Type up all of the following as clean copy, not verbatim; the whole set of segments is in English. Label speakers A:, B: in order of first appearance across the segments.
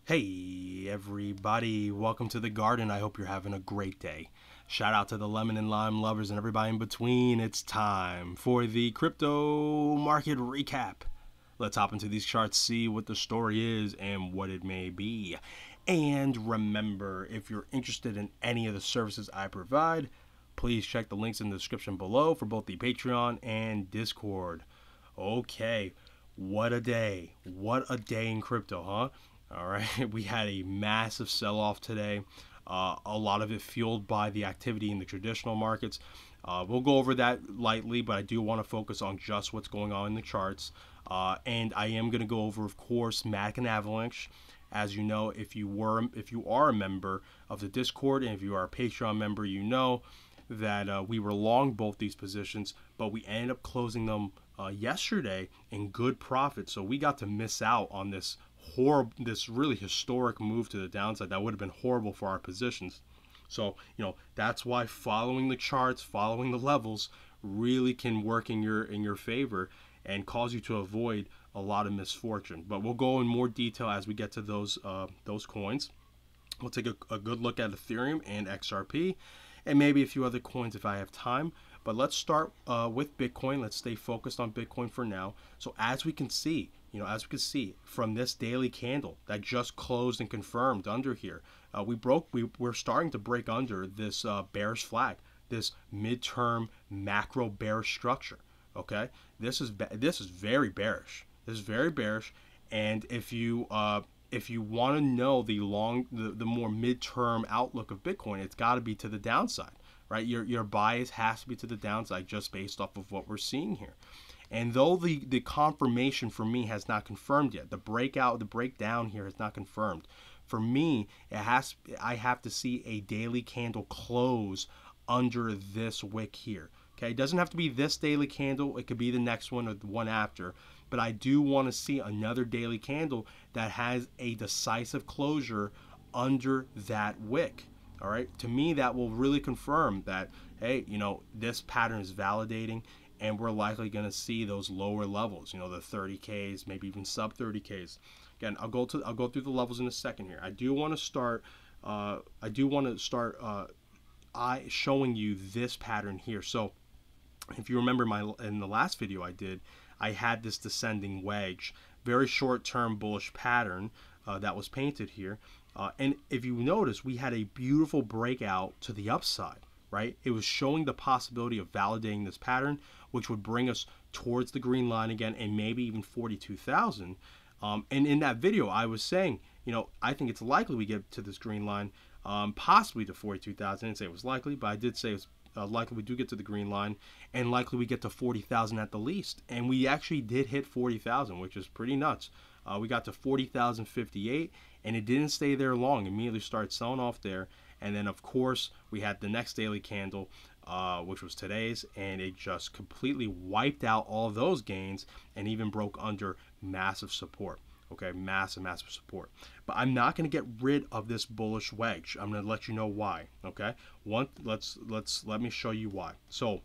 A: Hey everybody, welcome to the garden. I hope you're having a great day. Shout out to the lemon and lime lovers and everybody in between. It's time for the crypto market recap. Let's hop into these charts, see what the story is and what it may be. And remember, if you're interested in any of the services I provide, please check the links in the description below for both the Patreon and Discord. Okay, what a day. What a day in crypto, huh? All right, we had a massive sell-off today. A lot of it fueled by the activity in the traditional markets. We'll go over that lightly, but I do want to focus on just what's going on in the charts. And I am going to go over, of course, MATIC and AVAX. As you know, if you are a member of the Discord and if you are a Patreon member, you know that we were long both these positions, but we ended up closing them yesterday in good profit. So we got to miss out on this really historic move to the downside that would have been horrible for our positions. So that's why following the charts, following the levels, really can work in your favor and cause you to avoid a lot of misfortune. But we'll go in more detail as we get to those coins. We'll take a good look at Ethereum and XRP, and maybe a few other coins if I have time. But let's start with Bitcoin. Let's stay focused on Bitcoin for now. So as we can see, from this daily candle that just closed and confirmed under here, we're starting to break under this bearish flag, this midterm macro bearish structure. Okay, this is very bearish. This is very bearish, and if you want to know the more midterm outlook of Bitcoin, it's got to be to the downside, right? Your bias has to be to the downside just based off of what we're seeing here. And though the confirmation for me has not confirmed yet, the breakdown here has not confirmed. For me, I have to see a daily candle close under this wick here. Okay, it doesn't have to be this daily candle. It could be the next one or the one after. But I do want to see another daily candle that has a decisive closure under that wick. All right, to me, that will really confirm that, hey, this pattern is validating, and we're likely going to see those lower levels, the 30Ks, maybe even sub 30Ks. Again, I'll go through the levels in a second here. I do want to start showing you this pattern here. So if you remember in the last video I had this descending wedge, very short-term bullish pattern that was painted here. And if you notice, we had a beautiful breakout to the upside, right? It was showing the possibility of validating this pattern, which would bring us towards the green line again and maybe even 42,000. And in that video, I was saying, I think it's likely we get to this green line, possibly to 42,000. I didn't say it was likely, but I did say it's likely we do get to the green line, and likely we get to 40,000 at the least. And we actually did hit 40,000, which is pretty nuts. We got to 40,058, and it didn't stay there long. It immediately started selling off there. And then, of course, we had the next daily candle, which was today's, and it just completely wiped out all of those gains and even broke under massive support. Okay, massive support. But I'm not going to get rid of this bullish wedge. I'm going to let you know why. Okay, let me show you why. So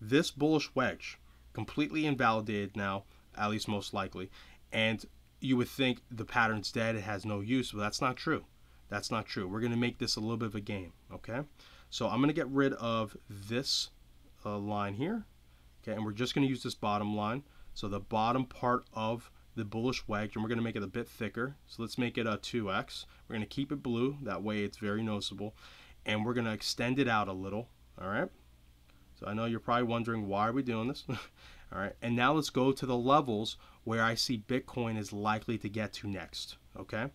A: this bullish wedge completely invalidated now, at least most likely, and you would think the pattern's dead, it has no use, but that's not true. That's not true. We're going to make this a little bit of a game. Okay, so I'm going to get rid of this line here. Okay, and we're just going to use this bottom line. So the bottom part of the bullish wedge, and we're going to make it a bit thicker. So let's make it a 2x. We're going to keep it blue, that way it's very noticeable, and we're going to extend it out a little. All right, so I know you're probably wondering, why are we doing this? All right, and now let's go to the levels where I see Bitcoin is likely to get to next. Okay,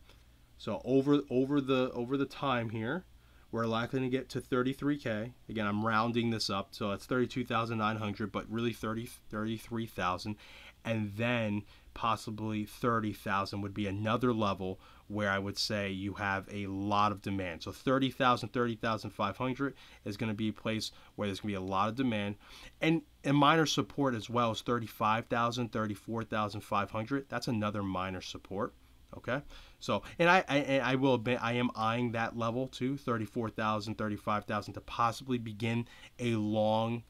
A: so over the time here, we're likely to get to 33K. Again, I'm rounding this up, so it's 32,900, but really 33,000, and then possibly 30,000 would be another level where I would say you have a lot of demand. So 30,000, 30,500 is going to be a place where there's going to be a lot of demand, and minor support as well as 35,000, 34,500. That's another minor support. Okay, so and I will admit I am eyeing that level too, 34,000, 35,000, to possibly begin a long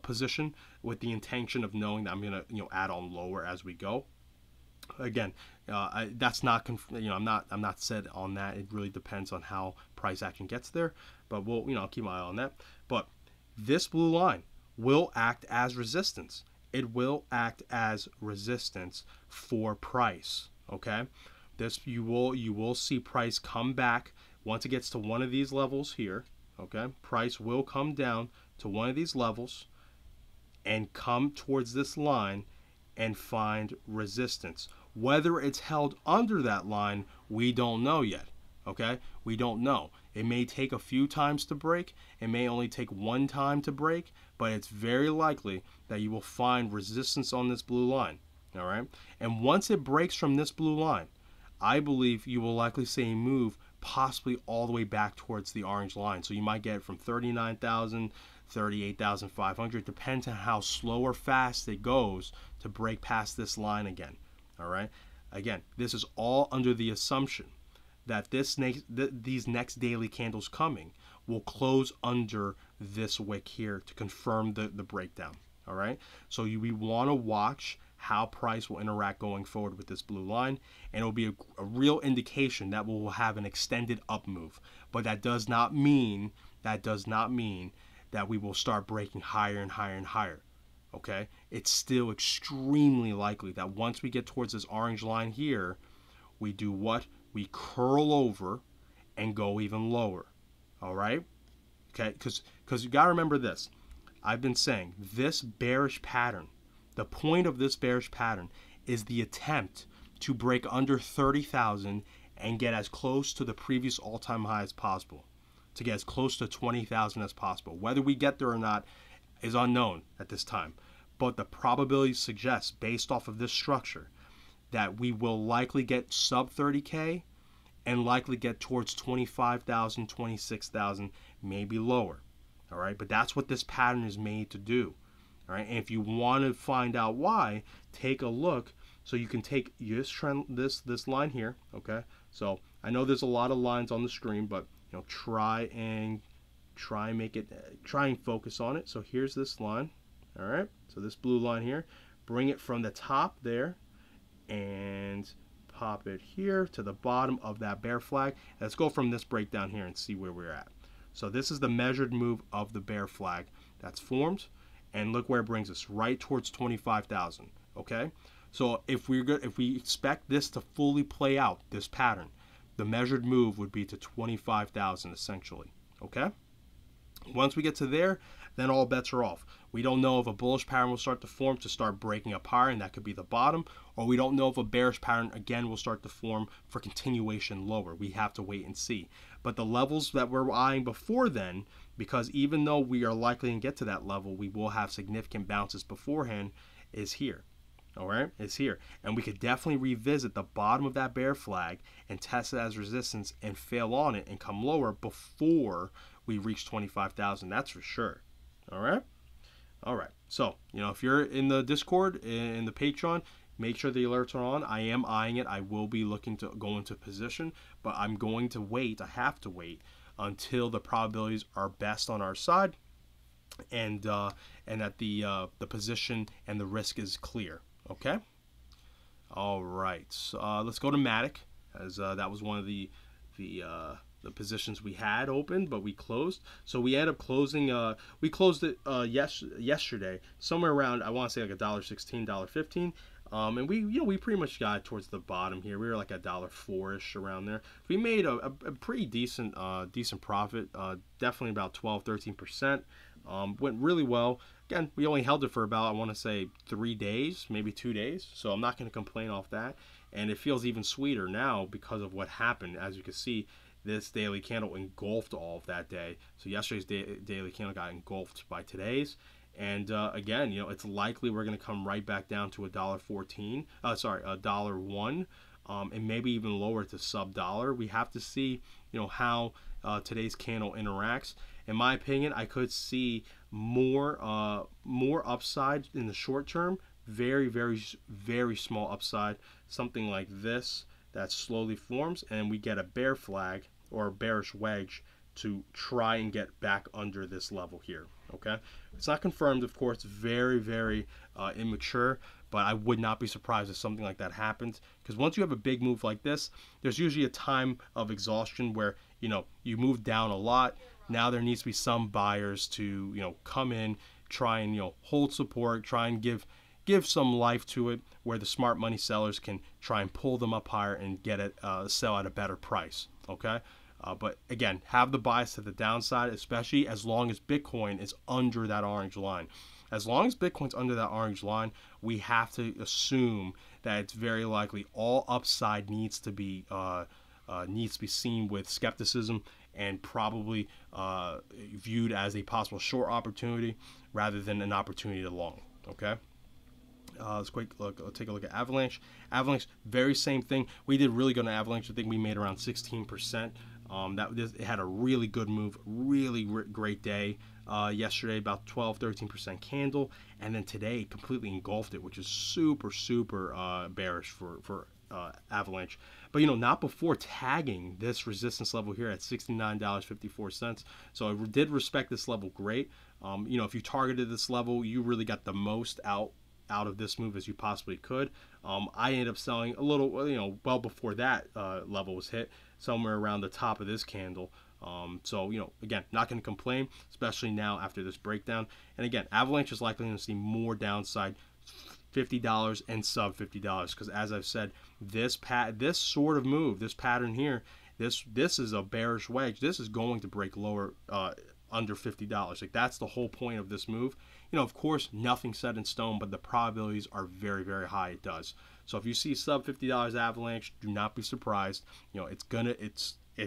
A: position with the intention of knowing that I'm gonna add on lower as we go. Again, that's not I'm not set on that. It really depends on how price action gets there, but we'll I'll keep my eye on that. But this blue line will act as resistance. It will act as resistance for price. Okay, this you will see price come back once it gets to one of these levels here. Okay, price will come down to one of these levels and come towards this line and find resistance. Whether it's held under that line, we don't know yet. Okay, we don't know. It may take a few times to break. It may only take one time to break, but it's very likely that you will find resistance on this blue line. All right, and once it breaks from this blue line, I believe you will likely see a move possibly all the way back towards the orange line. So you might get it from 39,000, 38,500, depends on how slow or fast it goes to break past this line again. All right, again, this is all under the assumption that these next daily candles coming will close under this wick here to confirm the breakdown. All right, so we want to watch how price will interact going forward with this blue line, and it will be a real indication that we'll have an extended up move. But that does not mean that we will start breaking higher and higher and higher. Okay, it's still extremely likely that once we get towards this orange line here, we do what? We curl over and go even lower. All right, okay, because you got to remember this. I've been saying this bearish pattern, the point of this bearish pattern is the attempt to break under 30,000 and get as close to the previous all-time high as possible, to get as close to 20,000 as possible. Whether we get there or not is unknown at this time, but the probability suggests, based off of this structure, that we will likely get sub 30K and likely get towards 25,000, 26,000, maybe lower. All right, but that's what this pattern is made to do. All right, and if you want to find out why, take a look. So you can take this trend, this line here. Okay, so I know there's a lot of lines on the screen, but try and focus on it. So here's this line. All right, so this blue line here, bring it from the top there and pop it here to the bottom of that bear flag. Let's go from this breakdown here and see where we're at. So this is the measured move of the bear flag that's formed, and look where it brings us, right towards 25,000. Okay, so if we expect this to fully play out, this pattern, the measured move would be to 25,000 essentially. Okay, once we get to there, then all bets are off. We don't know if a bullish pattern will start to form to start breaking up higher, and that could be the bottom, or we don't know if a bearish pattern again will start to form for continuation lower. We have to wait and see. But the levels that we're eyeing before then, because even though we are likely to get to that level, we will have significant bounces beforehand, is here. All right, it's here, and we could definitely revisit the bottom of that bear flag and test it as resistance and fail on it and come lower before we reach 25,000. That's for sure. All right. All right. So, if you're in the Discord, in the Patreon, make sure the alerts are on. I am eyeing it. I will be looking to go into position, but I'm going to wait. I have to wait until the probabilities are best on our side, and that the position and the risk is clear. Okay. All right. So, let's go to MATIC, as that was one of the positions we had open, but we closed. So we ended up closing. We closed it yesterday, somewhere around, I want to say like $1.16, $1.15. And we pretty much got towards the bottom here. We were like $1.04-ish around there. We made a pretty decent profit. Definitely about 12-13%. Went really well. Again, we only held it for about, I want to say, 3 days, maybe 2 days. So I'm not going to complain off that. And it feels even sweeter now because of what happened. As you can see, this daily candle engulfed all of that day. So yesterday's daily candle got engulfed by today's. And again, it's likely we're going to come right back down to $1.14. $1.01, and maybe even lower to sub-dollar. We have to see, how today's candle interacts. In my opinion, I could see more upside in the short term. Very, very, very small upside. Something like this that slowly forms, and we get a bear flag or a bearish wedge to try and get back under this level here. Okay, it's not confirmed, of course, very, very immature, but I would not be surprised if something like that happens, because once you have a big move like this, there's usually a time of exhaustion where, you know, you move down a lot. Now there needs to be some buyers to, you know, come in, try and, you know, hold support, try and give some life to it, where the smart money sellers can try and pull them up higher and get it, sell at a better price. Okay. But again, have the bias to the downside, especially as long as Bitcoin is under that orange line. As long as Bitcoin's under that orange line, we have to assume that it's very likely all upside needs to be seen with skepticism, and probably viewed as a possible short opportunity rather than an opportunity to long. Okay. Let's take a look at Avalanche. Avalanche, very same thing. We did really good on Avalanche. I think we made around 16%. It had a really good move, really great day yesterday, about 12-13% candle, and then today completely engulfed it, which is super bearish for Avalanche. But, you know, not before tagging this resistance level here at $69.54. So I did respect this level great. You know, if you targeted this level, you really got the most out of this move as you possibly could. I ended up selling a little, you know, well before that level was hit, somewhere around the top of this candle. So, you know, again, not going to complain, especially now after this breakdown. And again, Avalanche is likely to see more downside, $50 and sub $50, because as I've said, this sort of move, this pattern here, this is a bearish wedge. This is going to break lower under $50. Like, that's the whole point of this move. You know, of course, nothing set in stone, but the probabilities are very high it does. So if you see sub $50 Avalanche, do not be surprised. You know, it's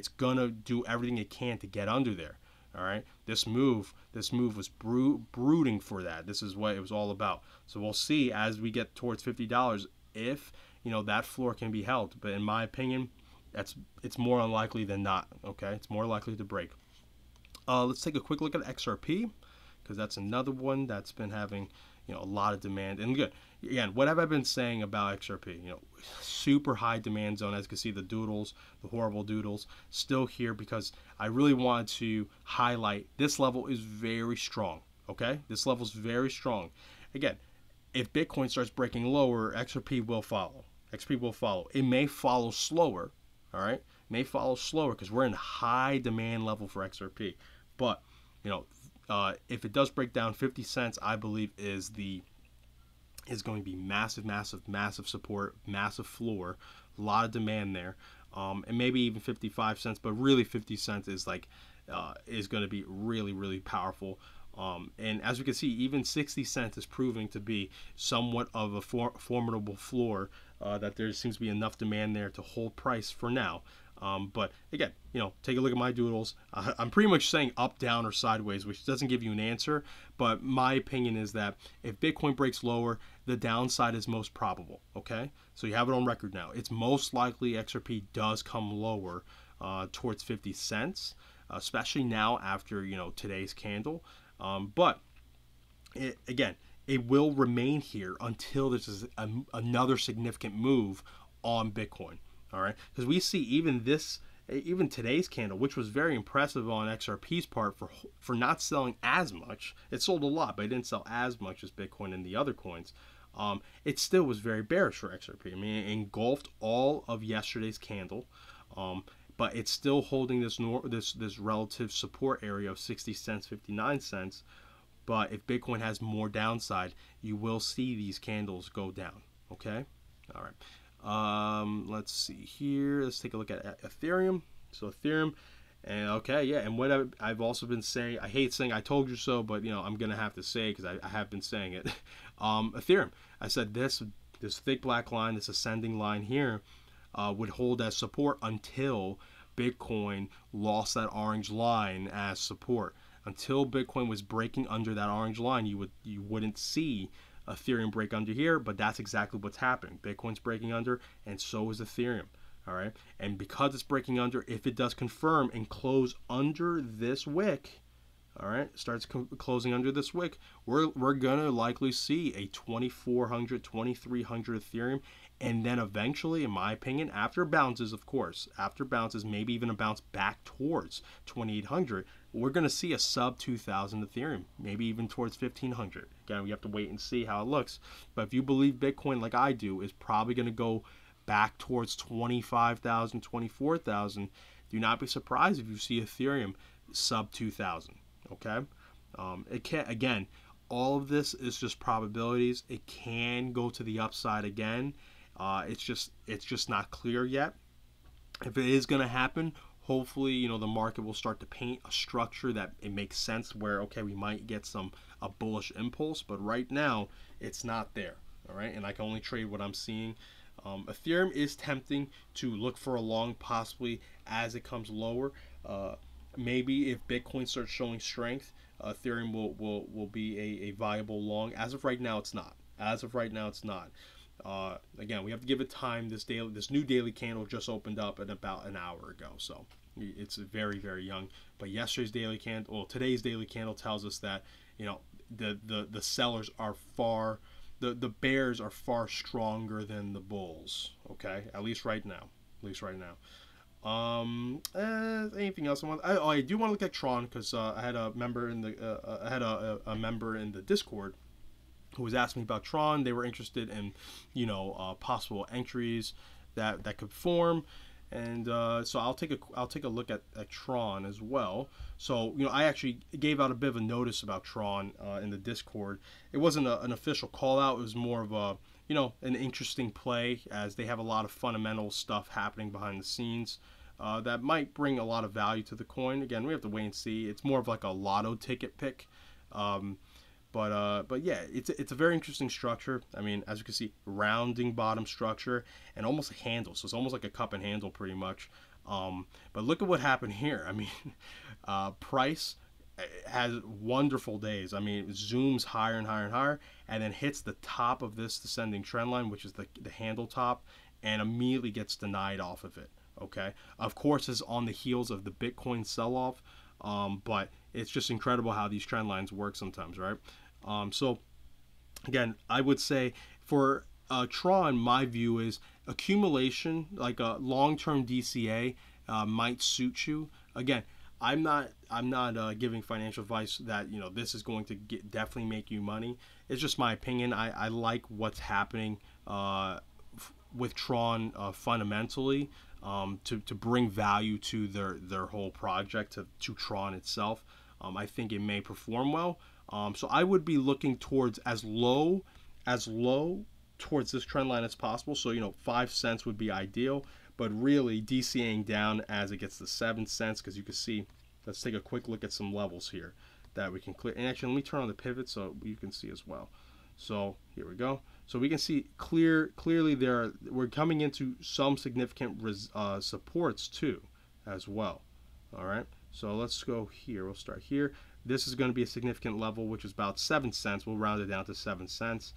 A: gonna do everything it can to get under there. All right, this move was brooding for that. This is what it was all about. So we'll see as we get towards $50 if, you know, that floor can be held. But in my opinion, it's more unlikely than not. Okay, it's more likely to break. Let's take a quick look at XRP, because that's another one that's been having, you know, a lot of demand. And good, again, what have I been saying about XRP? You know, super high demand zone. As you can see, the doodles, the horrible doodles, still here, because I really wanted to highlight this level is very strong. Okay, this level is very strong. Again, if Bitcoin starts breaking lower, XRP will follow. XRP will follow. It may follow slower. All right, may follow slower because we're in high demand level for XRP. But, you know, if it does break down 50 cents, I believe is going to be massive support, massive floor, a lot of demand there, and maybe even 55 cents. But really, 50 cents is like is going to be really powerful. And as we can see, even 60 cents is proving to be somewhat of a formidable floor, that there seems to be enough demand there to hold price for now. But again, you know, take a look at my doodles. I'm pretty much saying up, down, or sideways, which doesn't give you an answer. But my opinion is that if Bitcoin breaks lower, the downside is most probable. Okay, so you have it on record now. It's most likely XRP does come lower towards 50 cents, especially now after, you know, today's candle. But again, it will remain here until there's another significant move on Bitcoin. All right, because we see even today's candle, which was very impressive on XRP's part for not selling as much. It sold a lot, but it didn't sell as much as Bitcoin and the other coins. It still was very bearish for XRP. I mean, it engulfed all of yesterday's candle, but it's still holding this relative support area of 60 cents, 59 cents. But if Bitcoin has more downside, you will see these candles go down. Okay, all right. Let's see here. Let's take a look at Ethereum. So Ethereum, and okay, yeah. And what I've also been saying, I hate saying "I told you so," but you know I'm gonna have to say because I have been saying it. Ethereum. I said this thick black line, this ascending line here, would hold as support until Bitcoin lost that orange line as support. Until Bitcoin was breaking under that orange line, you wouldn't see Ethereum break under here, but that's exactly what's happening. Bitcoin's breaking under, and so is Ethereum. All right, and because it's breaking under, if it does confirm and close under this wick, all right, starts closing under this wick, we're gonna likely see a 2400, 2300 Ethereum And then eventually, in my opinion, after bounces, of course, after bounces, maybe even a bounce back towards 2,800, we're going to see a sub 2,000 Ethereum, maybe even towards 1,500. Again, we have to wait and see how it looks. But if you believe Bitcoin, like I do, is probably going to go back towards 25,000, 24,000, do not be surprised if you see Ethereum sub 2,000. Okay, it can't. Again, all of this is just probabilities. It can go to the upside again. It's just not clear yet. If it is going to happen, hopefully, you know, the market will start to paint a structure that it makes sense where, okay, we might get a bullish impulse, but right now it's not there. All right, and I can only trade what I'm seeing. Ethereum is tempting to look for a long, possibly as it comes lower. Maybe if Bitcoin starts showing strength, Ethereum will be a viable long. As of right now, it's not. As of right now, it's not. Again, we have to give it time. This new daily candle just opened up at about an hour ago, so it's very, very young. But yesterday's daily candle, well, today's daily candle tells us that, you know, the sellers are far, the bears are far stronger than the bulls. Okay, at least right now. Anything else I want? I do want to look at Tron because I had a member in the a member in the Discord who was asking me about Tron. They were interested in, you know, possible entries that could form, and so I'll take a look at Tron as well. So, you know, I actually gave out a bit of a notice about Tron in the Discord. It wasn't an official call out. It was more of a, you know, an interesting play, as they have a lot of fundamental stuff happening behind the scenes that might bring a lot of value to the coin. Again, we have to wait and see. It's more of like a lotto ticket pick. But yeah, it's a very interesting structure. I mean, as you can see, rounding bottom structure and almost a handle. So it's almost like a cup and handle pretty much. But look at what happened here. I mean, price has wonderful days. I mean, it zooms higher and higher and higher, and then hits the top of this descending trend line, which is the handle top, and immediately gets denied off of it. Okay, of course, it's on the heels of the Bitcoin sell-off, but it's just incredible how these trend lines work sometimes, right? So again, I would say for Tron, my view is accumulation, like a long-term DCA, might suit you. Again, I'm not giving financial advice that, you know, this is going to definitely make you money. It's just my opinion. I like what's happening with Tron fundamentally, to bring value to their whole project, to Tron itself. I think it may perform well. So I would be looking towards as low towards this trend line as possible. So, you know, 5 cents would be ideal, but really DCAing down as it gets to 7 cents, because you can see, let's take a quick look at some levels here that we can click. And actually, let me turn on the pivot so you can see as well. So here we go. So we can see clearly we're coming into some significant supports too as well. All right, so let's go here. We'll start here. This is going to be a significant level, which is about 7 cents. We'll round it down to 7 cents.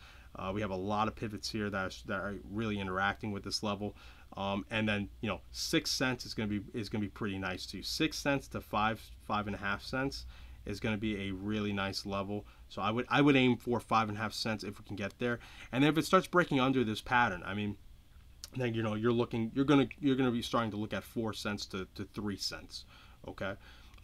A: We have a lot of pivots here that are really interacting with this level. And then, you know, 6 cents is going to be pretty nice too. 6 cents to 5.5 cents is going to be a really nice level. So I would aim for 5.5 cents if we can get there. And then if it starts breaking under this pattern, I mean, then, you know, you're going to be starting to look at 4 cents to 3 cents. Okay.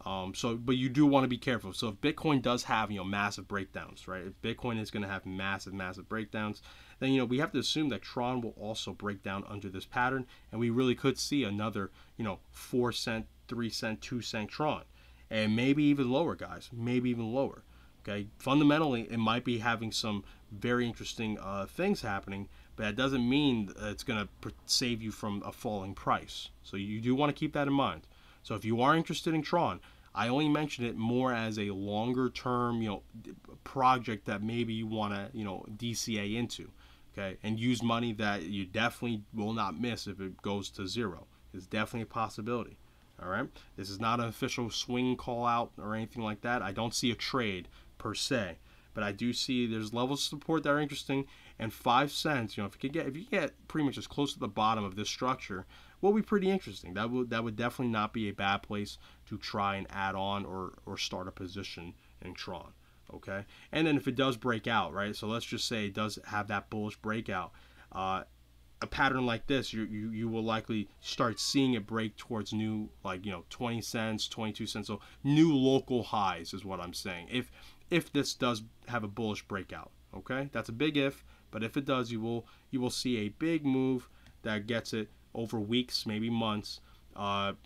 A: But you do want to be careful. So if Bitcoin does have, you know, massive breakdowns, right? If Bitcoin is going to have massive breakdowns, then, you know, we have to assume that Tron will also break down under this pattern, and we really could see another, you know, 4 cent, 3 cent, 2 cent Tron, and maybe even lower, guys, maybe even lower. Okay, fundamentally, it might be having some very interesting things happening, but that doesn't mean it's going to save you from a falling price. So you do want to keep that in mind. So if you are interested in Tron, I only mention it more as a longer term, you know, project that maybe you want to, you know, DCA into, okay, and use money that you definitely will not miss if it goes to zero. It's definitely a possibility. All right, this is not an official swing call out or anything like that. I don't see a trade per se, but I do see there's levels of support that are interesting, and 5 cents, you know, if you get pretty much as close to the bottom of this structure, will be pretty interesting. That would definitely not be a bad place to try and add on or start a position in Tron. Okay, and then if it does break out, right? So let's just say it does have that bullish breakout. a pattern like this, you will likely start seeing it break towards new, like, 20 cents, 22 cents. So new local highs is what I'm saying. If this does have a bullish breakout, okay, that's a big if, but if it does, you will see a big move that gets it over weeks, maybe months, to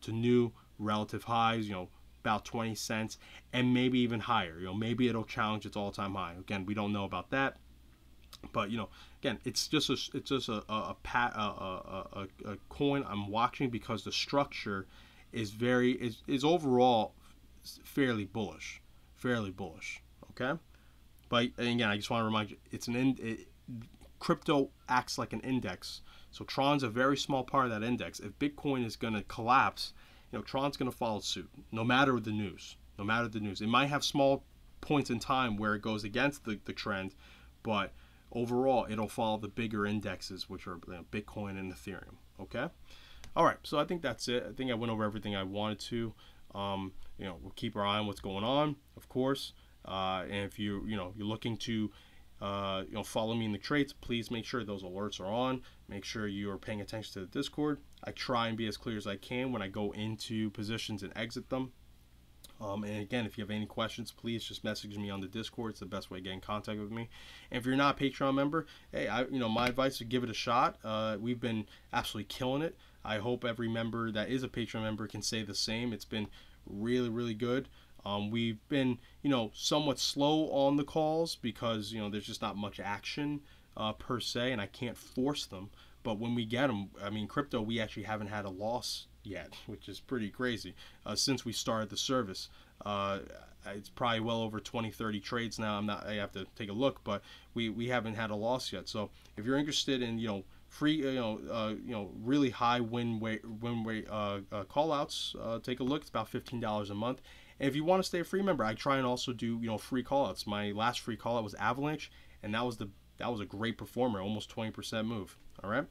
A: new relative highs, about 20 cents, and maybe even higher. Maybe it'll challenge its all-time high. Again, we don't know about that. But again, it's just a coin I'm watching because the structure is is overall fairly bullish, Okay, but again, I just want to remind you, crypto acts like an index. So Tron's a very small part of that index. If Bitcoin is going to collapse, Tron's going to follow suit, no matter the news. It might have small points in time where it goes against the trend, but overall, it'll follow the bigger indexes, which are Bitcoin and Ethereum. Okay. All right. So I think that's it. I think I went over everything I wanted to. We'll keep our eye on what's going on, of course. And if you're looking to follow me in the trades, please make sure those alerts are on. Make sure you are paying attention to the Discord. I try and be as clear as I can when I go into positions and exit them. And again, if you have any questions, please just message me on the Discord. It's the best way to get in contact with me. And if you're not a Patreon member, hey, my advice is give it a shot. We've been absolutely killing it. I hope every member that is a Patreon member can say the same. It's been really, really good. We've been, somewhat slow on the calls because, there's just not much action per se, and I can't force them. But when we get them, crypto, we actually haven't had a loss yet, which is pretty crazy since we started the service. It's probably well over 20-30 trades now. I have to take a look, but we haven't had a loss yet. So if you're interested in free really high win rate call outs, take a look. It's about $15 a month. And if you want to stay a free member, I try and also do free call outs. My last free call out was Avalanche, and that was a great performer, almost 20% move. All right,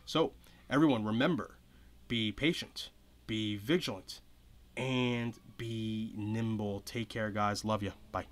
A: so everyone, remember, be patient, be vigilant, and be nimble. Take care, guys. Love you. Bye.